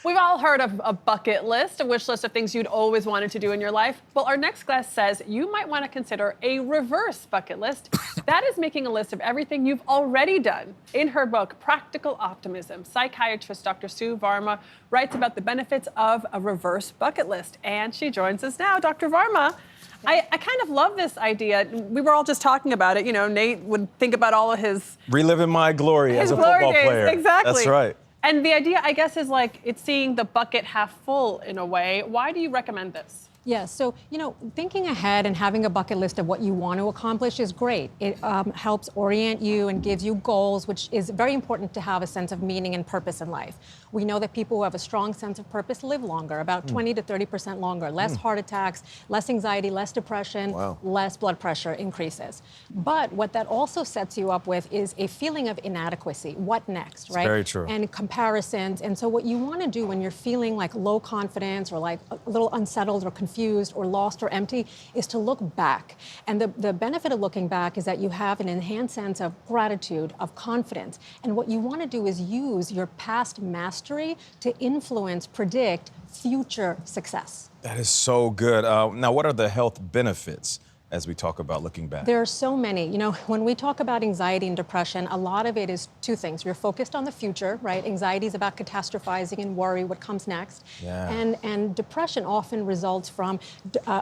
We've all heard of a bucket list, a wish list of things you'd always wanted to do in your life. Well, our next guest says you might want to consider a reverse bucket list. That is making a list of everything you've already done. In her book, Practical Optimism, psychiatrist Dr. Sue Varma writes about the benefits of a reverse bucket list. And she joins us now. Dr. Varma, I kind of love this idea. We were all just talking about it. You know, Nate would think about all of his... Reliving my glory as a football player. Exactly. That's right. And the idea, I guess, is like it's seeing the bucket half full in a way. Why do you recommend this? Yeah, so, you know, thinking ahead and having a bucket list of what you want to accomplish is great. It helps orient you and gives you goals, which is very important to have a sense of meaning and purpose in life. We know that people who have a strong sense of purpose live longer, about 20 to 30% longer, less heart attacks, less anxiety, less depression, less blood pressure increases. But what that also sets you up with is a feeling of inadequacy. What next, right? Very true. And comparisons. And so what you want to do when you're feeling like low confidence or like a little unsettled or confused or lost or empty is to look back. And the benefit of looking back is that you have an enhanced sense of gratitude, of confidence. And what you want to do is use your past mastery to influence, predict future success. That is so good. Now, what are the health benefits as we talk about looking back? There are so many. You know, when we talk about anxiety and depression, a lot of it is two things. You're focused on the future, right? Anxiety is about catastrophizing and worry, what comes next. Yeah. And depression often results from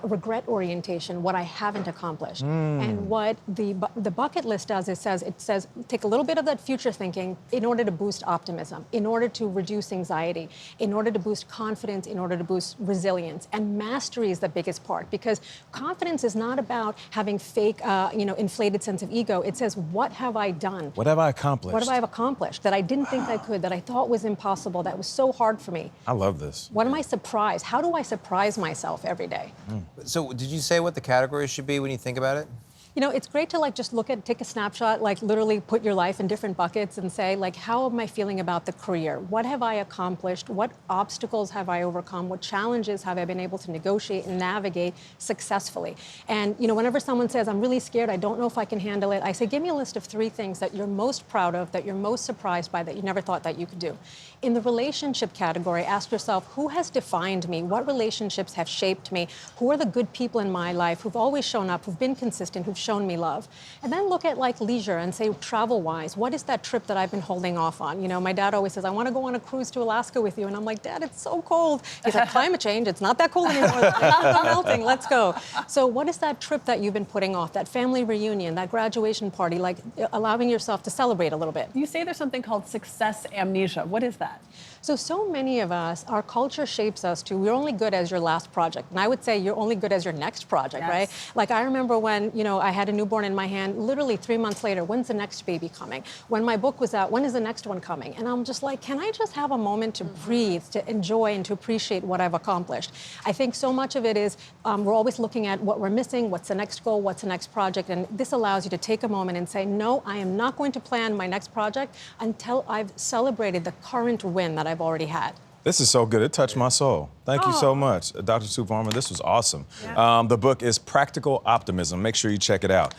regret orientation, what I haven't accomplished. And what the bucket list does, it says, take a little bit of that future thinking in order to boost optimism, in order to reduce anxiety, in order to boost confidence, in order to boost resilience. And mastery is the biggest part, because confidence is not about having fake, inflated sense of ego. It says, what have I done? What have I accomplished? What have I accomplished that I didn't think I could, that I thought was impossible, that was so hard for me? I love this. What am I surprised? How do I surprise myself every day? So did you say what the categories should be when you think about it? You know, it's great to just take a snapshot, literally put your life in different buckets and say, how am I feeling about the career? What have I accomplished? What obstacles have I overcome? What challenges have I been able to negotiate and navigate successfully? And, you know, whenever someone says, I'm really scared, I don't know if I can handle it, I say, give me a list of 3 things that you're most proud of, that you're most surprised by, that you never thought that you could do. In the relationship category, ask yourself, who has defined me? What relationships have shaped me? Who are the good people in my life who've always shown up, who've been consistent, who've shown me love? And then look at leisure and say, travel-wise, what is that trip that I've been holding off on? You know, my dad always says, I want to go on a cruise to Alaska with you. And I'm like, Dad, it's so cold. He's like, climate change, it's not that cold anymore. It's not melting, let's go. So what is that trip that you've been putting off, that family reunion, that graduation party, allowing yourself to celebrate a little bit? You say there's something called success amnesia. What is that? So many of us, our culture shapes us to, you're only good as your last project. And I would say you're only good as your next project, right? Like I remember when, you know, I had a newborn in my hand, literally 3 months later, when's the next baby coming? When my book was out, when is the next one coming? And I'm just like, can I just have a moment to breathe, to enjoy and to appreciate what I've accomplished? I think so much of it is we're always looking at what we're missing, what's the next goal, what's the next project, and this allows you to take a moment and say, no, I am not going to plan my next project until I've celebrated the current win that I've already had. This is so good. It touched my soul. Thank you so much, Dr. Sue Varma. This was awesome. The book is Practical Optimism. Make sure you check it out.